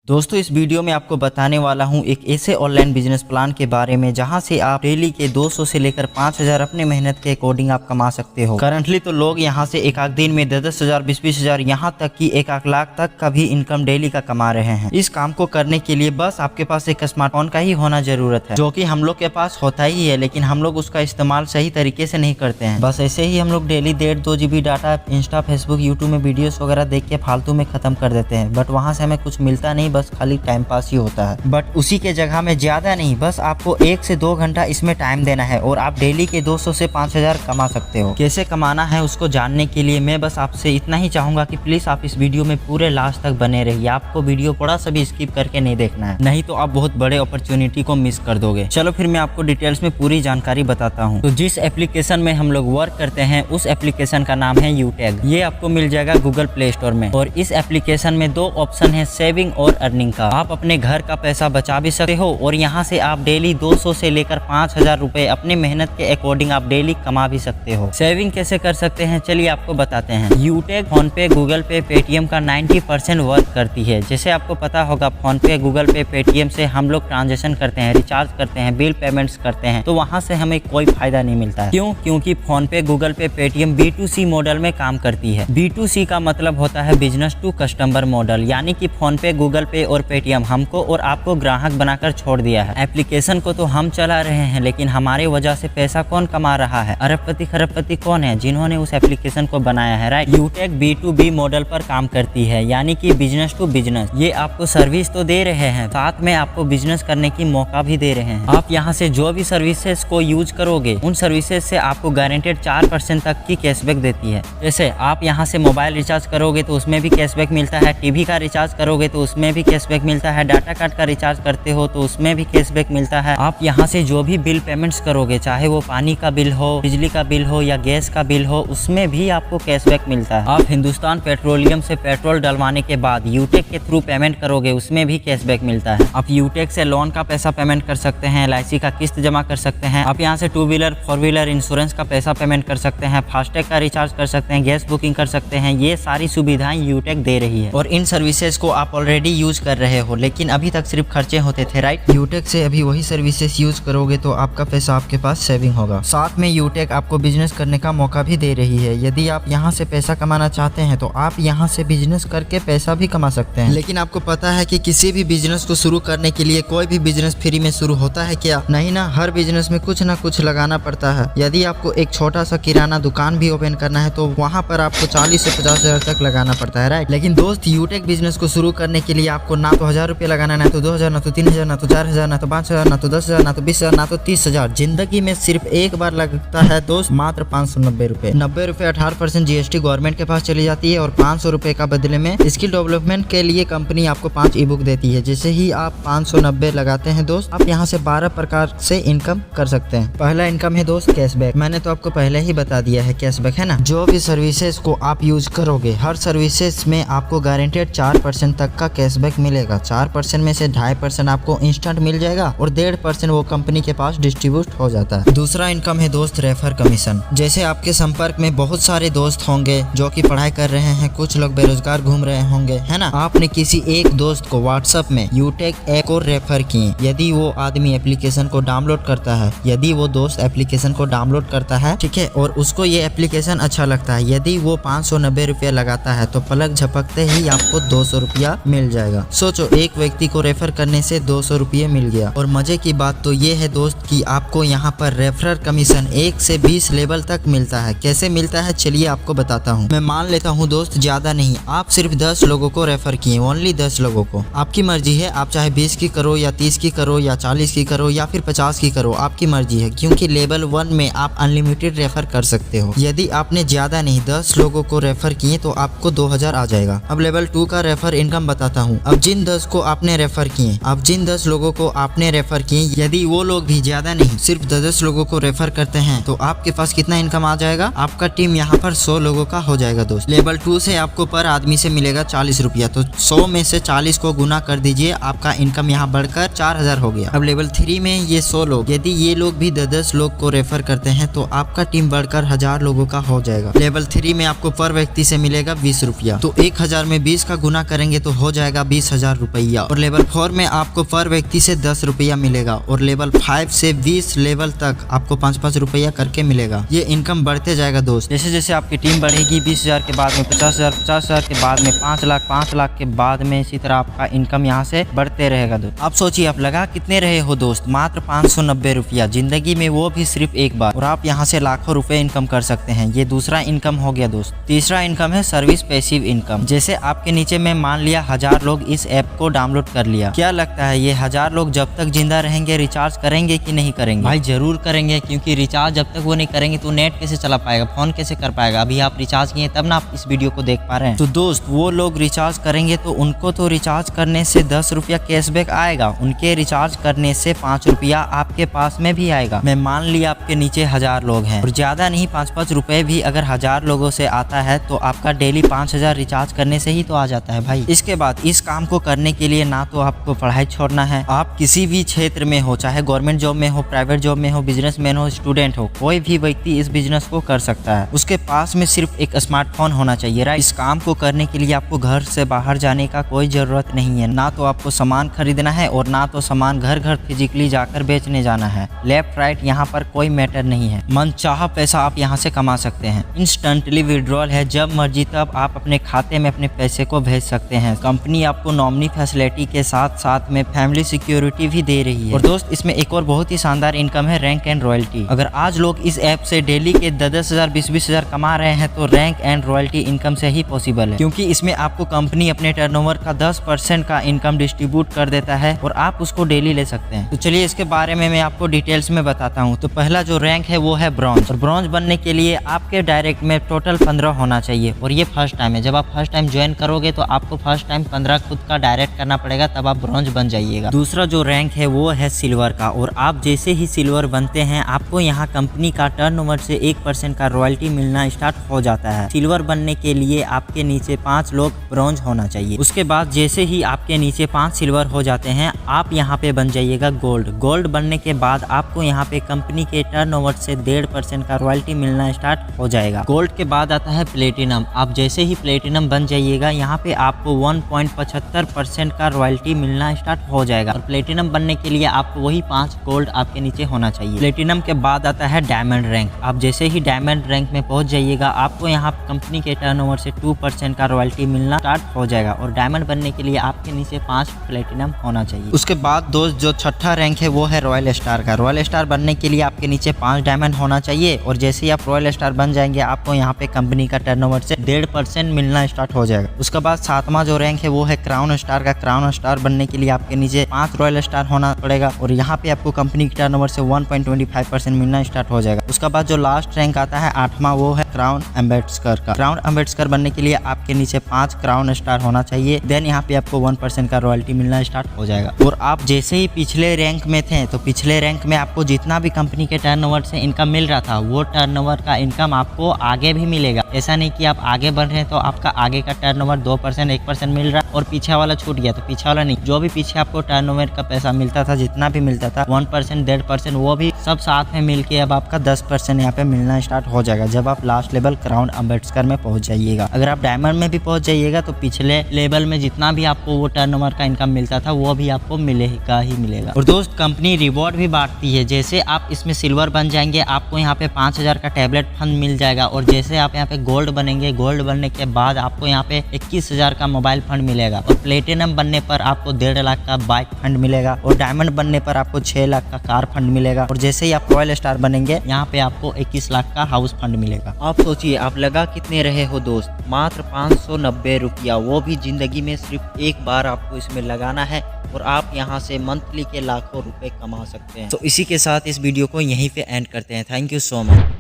दोस्तों इस वीडियो में आपको बताने वाला हूं एक ऐसे ऑनलाइन बिजनेस प्लान के बारे में जहां से आप डेली के 200 से लेकर 5000 अपने मेहनत के अकॉर्डिंग आप कमा सकते हो। करंटली तो लोग यहां से एक आध दिन में 10,000 20,000 यहां तक कि 1 लाख तक का भी इनकम डेली का कमा रहे हैं। इस काम को करने के लिए बस आपके पास एक स्मार्टफोन का ही होना जरूरत है, जो कि हम लोग के पास होता ही है, लेकिन हम लोग उसका इस्तेमाल सही तरीके से नहीं करते हैं। बस ऐसे ही हम लोग daily 1.5-2 GB data Insta Facebook YouTube में वीडियोस वगैरह देख के फालतू में खत्म कर देते हैं। बट वहां से हमें कुछ मिलता नहीं, बस खाली टाइम पास ही होता है। बट उसी के जगह में ज्यादा नहीं, बस आपको 1 से 2 घंटा इसमें टाइम देना है और आप डेली के 200 से 5000 कमा सकते हो। कैसे कमाना है उसको जानने के लिए मैं बस आपसे इतना ही चाहूंगा कि प्लीज आप इस वीडियो में पूरे लास्ट तक बने रहिए। आपको वीडियो थोड़ा सा भी स्किप करके नहीं देखना है, नहीं तो आप बहुत बड़े अपॉर्चुनिटी को मिस कर दोगे। चलो फिर मैं आपको डिटेल्स में पूरी जानकारी बताता हूँ। तो जिस एप्लीकेशन में हम लोग वर्क करते हैं उस एप्लीकेशन का नाम है यूटैग। ये आपको मिल जाएगा गूगल प्ले स्टोर में। और इस एप्लीकेशन में 2 ऑप्शन है, सेविंग और अर्निंग का। आप अपने घर का पैसा बचा भी सकते हो और यहाँ से आप डेली 200 से लेकर 5000 रुपए अपने मेहनत के अकॉर्डिंग आप डेली कमा भी सकते हो। सेविंग कैसे कर सकते हैं चलिए आपको बताते हैं। यूटैग फोन पे, गूगल पे, पेटीएम का 90% वर्क करती है। जैसे आपको पता होगा फोन पे, गूगल पे, पेटीएम से हम लोग ट्रांजेक्शन करते हैं, रिचार्ज करते हैं, बिल पेमेंट्स करते हैं, तो वहाँ से हमें कोई फायदा नहीं मिलता है। क्यों? क्योंकि फोन पे, गूगल पे, पेटीएम B2C मॉडल में काम करती है। B2C का मतलब होता है बिजनेस टू कस्टमर मॉडल, यानी कि फोन पे, गूगल पे और पेटीएम हमको और आपको ग्राहक बनाकर छोड़ दिया है। एप्लीकेशन को तो हम चला रहे हैं, लेकिन हमारे वजह से पैसा कौन कमा रहा है? अरबपति खरबपति कौन है? जिन्होंने उस एप्लीकेशन को बनाया है, राइट। यूटैग B2B मॉडल पर काम करती है, यानी कि बिजनेस टू बिजनेस। ये आपको सर्विस तो दे रहे हैं, साथ में आपको बिजनेस करने की मौका भी दे रहे हैं। आप यहाँ से जो भी सर्विसेज को यूज करोगे उन सर्विसेज से आपको गारंटेड 4% तक की कैशबैक देती है। जैसे आप यहाँ से मोबाइल रिचार्ज करोगे तो उसमें भी कैशबैक मिलता है, टीवी का रिचार्ज करोगे तो उसमें भी कैशबैक मिलता है, डाटा कार्ड का रिचार्ज करते हो तो उसमें भी कैशबैक मिलता है। आप यहाँ से जो भी बिल पेमेंट्स करोगे, चाहे वो पानी का बिल हो, बिजली का बिल हो या गैस का बिल हो, उसमें भी आपको कैशबैक मिलता है। आप हिंदुस्तान पेट्रोलियम से पेट्रोल डलवाने के बाद यूटैग के थ्रू पेमेंट करोगे, उसमें भी कैशबैक मिलता है। आप यूटैग से लोन का पैसा पेमेंट कर सकते हैं, LIC का किस्त जमा कर सकते हैं, आप यहाँ से 2 व्हीलर 4 व्हीलर इंश्योरेंस का पैसा पेमेंट कर सकते हैं, फास्टैग का रिचार्ज कर सकते हैं, गैस बुकिंग कर सकते हैं। ये सारी सुविधाएं यूटैग दे रही है और इन सर्विसेज को आप ऑलरेडी यूज कर रहे हो, लेकिन अभी तक सिर्फ खर्चे होते थे, राइट। यूटैग से अभी वही सर्विसेज यूज करोगे तो आपका पैसा आपके पास सेविंग होगा। साथ में यूटैग आपको बिजनेस करने का मौका भी दे रही है। यदि आप यहाँ से पैसा कमाना चाहते हैं तो आप यहाँ से बिजनेस करके पैसा भी कमा सकते हैं। लेकिन आपको पता है कि किसी भी बिजनेस को शुरू करने के लिए कोई भी बिजनेस फ्री में शुरू होता है क्या? नहीं ना, हर बिजनेस में कुछ ना कुछ लगाना पड़ता है। यदि आपको एक छोटा सा किराना दुकान भी ओपन करना है तो वहाँ पर आपको 40 से 50 हजार तक लगाना पड़ता है, राइट। लेकिन दोस्त यूटैग बिजनेस को शुरू करने के लिए आपको ना तो 1000 रुपये लगाना, ना तो 2000, ना तो 3000, ना तो 4000, ना तो 5000, ना तो 10,000, ना तो 20,000, ना तो 30,000। जिंदगी में सिर्फ एक बार लगता है दोस्त, मात्र 590 रुपए। 90 रुपए 18% GST गवर्नमेंट के पास चली जाती है और 500 रुपए का बदले में स्किल डेवलपमेंट के लिए कंपनी आपको 5 ई-बुक देती है। जैसे ही आप 590 लगाते हैं दोस्त, आप यहाँ से 12 प्रकार से इनकम कर सकते हैं। पहला इनकम है दोस्त कैशबैक। मैंने तो आपको पहले ही बता दिया है, कैशबैक है ना। जो भी सर्विसेज को आप यूज करोगे, हर सर्विसेज में आपको गारंटेड 4% तक का कैशबैक मिलेगा। 4% में से 2.5% आपको इंस्टेंट मिल जाएगा और 1.5% वो कंपनी के पास डिस्ट्रीब्यूट हो जाता है। दूसरा इनकम है दोस्त रेफर कमीशन। जैसे आपके संपर्क में बहुत सारे दोस्त होंगे जो कि पढ़ाई कर रहे हैं, कुछ लोग बेरोजगार घूम रहे होंगे, है ना। आपने किसी एक दोस्त को व्हाट्सएप में यूटैग ऐप को रेफर किए। यदि वो आदमी एप्लीकेशन को डाउनलोड करता है, यदि वो दोस्त एप्लीकेशन को डाउनलोड करता है, ठीक है, और उसको ये एप्लीकेशन अच्छा लगता है, यदि वो 590 रुपया लगाता है तो पलक झपकते ही आपको 200 रुपया मिल जाएगा। सोचो, एक व्यक्ति को रेफर करने से 200 रुपये मिल गया। और मजे की बात तो ये है दोस्त कि आपको यहाँ पर रेफरल कमीशन 1 से 20 लेवल तक मिलता है। कैसे मिलता है चलिए आपको बताता हूँ। मैं मान लेता हूँ दोस्त, ज्यादा नहीं, आप सिर्फ 10 लोगों को रेफर किए, ओनली 10 लोगों को। आपकी मर्जी है, आप चाहे 20 की करो या 30 की करो या 40 की करो या फिर 50 की करो, आपकी मर्जी है। क्योंकि लेवल 1 में आप अनलिमिटेड रेफर कर सकते हो। यदि आपने ज्यादा नहीं 10 लोगों को रेफर किए तो आपको 2000 आ जाएगा। अब लेवल 2 का रेफर इनकम बताता हूँ। अब जिन 10 को आपने रेफर किए, अब जिन 10 लोगों को आपने रेफर किए, यदि वो लोग भी ज्यादा नहीं सिर्फ 10 लोगों को रेफर करते हैं तो आपके पास कितना इनकम आ जाएगा? आपका टीम यहाँ पर 100 लोगों का हो जाएगा दोस्त। लेवल 2 से आपको पर आदमी से मिलेगा 40 रुपया, तो 100 में से 40 को गुना कर दीजिए, आपका इनकम यहाँ बढ़कर 4000 हो गया। अब लेवल 3 में ये 100 लोग, यदि ये लोग भी 10 लोग को रेफर करते हैं तो आपका टीम बढ़कर 1000 लोगों का हो जाएगा। लेवल 3 में आपको पर व्यक्ति से मिलेगा 20 रुपया, तो 1000 में 20 का गुना करेंगे तो हो जाएगा 20,000 रुपया और लेवल 4 में आपको पर व्यक्ति से 10 रुपया मिलेगा और लेवल 5 से 20 लेवल तक आपको 5-5 रुपया करके मिलेगा। ये इनकम बढ़ते जाएगा दोस्त। जैसे जैसे आपकी टीम बढ़ेगी 20,000 के बाद में 50,000, 50,000 के बाद में 5 लाख, 5 लाख के बाद में इसी तरह आपका इनकम यहाँ से बढ़ते रहेगा दोस्त। आप सोचिए आप लगा कितने रहे हो दोस्त, मात्र 590 रुपया जिंदगी में, वो भी सिर्फ एक बार, और आप यहाँ से लाखों रुपए इनकम कर सकते हैं। ये दूसरा इनकम हो गया दोस्त। तीसरा इनकम है सर्विस पैसिव इनकम। जैसे आपके नीचे में मान लिया 1000 लोग इस ऐप को डाउनलोड कर लिया, क्या लगता है ये 1000 लोग जब तक जिंदा रहेंगे रिचार्ज करेंगे कि नहीं करेंगे? भाई जरूर करेंगे, क्योंकि रिचार्ज जब तक वो नहीं करेंगे तो नेट कैसे चला पाएगा, फोन कैसे कर पाएगा। अभी आप रिचार्ज किए तब ना आप इस वीडियो को देख पा रहे हैं। तो दोस्त वो लोग रिचार्ज करेंगे तो उनको तो रिचार्ज करने से 10 रुपया कैशबैक आएगा, उनके रिचार्ज करने से 5 रुपया आपके पास में भी आएगा। मैं मान लिया आपके नीचे 1000 लोग हैं और ज्यादा नहीं 5-5 रुपए भी अगर 1000 लोगों से आता है तो आपका डेली 5000 रिचार्ज करने से ही तो आ जाता है भाई। इसके बाद इस काम को करने के लिए ना तो आपको पढ़ाई छोड़ना है, आप किसी भी क्षेत्र में हो, चाहे गवर्नमेंट जॉब में हो, प्राइवेट जॉब में हो, बिजनेसमैन हो, स्टूडेंट हो, कोई भी व्यक्ति इस बिजनेस को कर सकता है। उसके पास में सिर्फ एक स्मार्टफोन होना चाहिए राइट। इस काम को करने के लिए आपको घर से बाहर जाने का कोई जरूरत नहीं है, ना तो आपको सामान खरीदना है और ना तो सामान घर घर फिजिकली जाकर बेचने जाना है। लेफ्ट राइट यहाँ पर कोई मैटर नहीं है, मनचाहा पैसा आप यहाँ से कमा सकते हैं। इंस्टेंटली विड्रॉल है, जब मर्जी तब आप अपने खाते में अपने पैसे को भेज सकते हैं। कंपनी आपको नॉमिनी फैसिलिटी के साथ साथ में फैमिली सिक्योरिटी भी दे रही है। और दोस्त इसमें एक और बहुत ही शानदार इनकम है रैंक एंड रॉयल्टी। अगर आज लोग इस ऐप से डेली के 10,000 20,000 कमा रहे हैं तो रैंक एंड रॉयल्टी इनकम से ही पॉसिबल है, क्योंकि इसमें आपको कंपनी अपने टर्नओवर का 10% का इनकम डिस्ट्रीब्यूट कर देता है और आप उसको डेली ले सकते हैं। तो चलिए इसके बारे में मैं आपको डिटेल्स में बताता हूँ। तो पहला जो रैंक है वो है ब्रॉन्ज, और ब्रॉन्ज बनने के लिए आपके डायरेक्ट में टोटल 15 होना चाहिए और ये फर्स्ट टाइम है। जब आप फर्स्ट टाइम ज्वाइन करोगे तो आपको फर्स्ट टाइम 15 खुद का डायरेक्ट करना पड़ेगा, तब आप ब्रॉन्ज बन जाइएगा। दूसरा जो रैंक है वो है सिल्वर का, और आप जैसे ही सिल्वर बनते हैं आपको यहाँ कंपनी का टर्नओवर से 1% का रॉयल्टी मिलना स्टार्ट हो जाता है। सिल्वर बनने के लिए आपके नीचे 5 लोग ब्रॉन्ज होना चाहिए। उसके बाद जैसे ही आपके नीचे 5 सिल्वर हो जाते हैं आप यहाँ पे बन जाइएगा गोल्ड। गोल्ड बनने के बाद आपको यहाँ पे कंपनी के टर्नओवर से 1.5% का रॉयल्टी मिलना स्टार्ट हो जाएगा। गोल्ड के बाद आता है प्लेटिनम। आप जैसे ही प्लेटिनम बन जाइएगा यहाँ पे आपको 1.75% का रॉयल्टी मिलना स्टार्ट हो जाएगा, और प्लेटिनम बनने के लिए आपको वही 5 गोल्ड आपके नीचे होना चाहिए। प्लेटिनम के बाद आता है डायमंड रैंक। आप जैसे ही डायमंड रैंक में पहुंच जाइएगा आपको यहाँ कंपनी के टर्नओवर से 2% का रॉयल्टी मिलना स्टार्ट हो जाएगा, और डायमंड बनने के लिए आपके नीचे 5 प्लेटिनम होना चाहिए। उसके बाद दोस्त जो छठा रैंक है वो है रॉयल स्टार का। रॉयल स्टार बनने के लिए आपके नीचे 5 डायमंड होना चाहिए, और जैसे ही आप रॉयल स्टार बन जाएंगे आपको यहाँ पे कंपनी का टर्नओवर से 1.5% मिलना स्टार्ट हो जाएगा। उसके बाद सातवां जो रैंक है वो है क्राउन स्टार का। क्राउन स्टार बनने के लिए आपके नीचे 5 रॉयल स्टार होना पड़ेगा, और यहाँ पे आपको कंपनी के टर्नओवर से 1.25% मिलना स्टार्ट हो जाएगा। उसके बाद जो लास्ट रैंक आता है 8वां वो है क्राउन एम्बेसडर का। क्राउन एम्बेसडर बनने के लिए आपके नीचे 5 क्राउन स्टार होना चाहिए, देन यहाँ पे आपको 1% का रॉयल्टी मिलना स्टार्ट हो जाएगा। और आप जैसे ही पिछले रैंक में थे तो पिछले रैंक में आपको जितना भी कंपनी के टर्नओवर से इनकम मिल रहा था वो टर्नओवर का इनकम आपको आगे भी मिलेगा। ऐसा नहीं कि आप आगे बढ़ रहे हैं तो आपका आगे का टर्नओवर 2% 1% मिल रहा है और पीछे वाला छूट गया, तो पीछे वाला नहीं, जो भी पीछे आपको टर्नओवर का पैसा मिलता था, जितना भी मिलता था 1% 1.5% वो भी सब साथ में मिलके अब आपका 10% यहाँ पे मिलना स्टार्ट हो जाएगा जब आप लास्ट लेवल क्राउन एम्बेसडर में पहुंच जाइएगा। अगर आप डायमंड में भी पहुंच जाइएगा तो पिछले लेवल में जितना भी आपको वो टर्नओवर का इनकम मिलता था वो भी आपको मिलेगा ही मिलेगा। और दोस्त कंपनी रिवॉर्ड भी बांटती है। जैसे आप इसमें सिल्वर बन जाएंगे आपको यहाँ पे 5000 का टैबलेट फंड मिल जाएगा, और जैसे आप यहाँ पे गोल्ड बनेंगे, गोल्ड बनने के बाद आपको यहाँ पे 21,000 का मोबाइल फंड मिलेगा, और प्लेटिनम बनने पर आपको 1.5 लाख का बाइक फंड मिलेगा, और डायमंड बनने पर आपको 6 लाख का कार फंड मिलेगा, और जैसे ही आप रॉयल स्टार बनेंगे यहाँ पे आपको 21 लाख का हाउस फंड मिलेगा। आप सोचिए आप लगा कितने रहे हो दोस्त, मात्र 590 रुपया, वो भी जिंदगी में सिर्फ एक बार आपको इसमें लगाना है और आप यहाँ से मंथली के लाखों रुपए कमा सकते हैं। तो इसी के साथ इस वीडियो को यहीं पे एंड करते हैं। Thank you so much.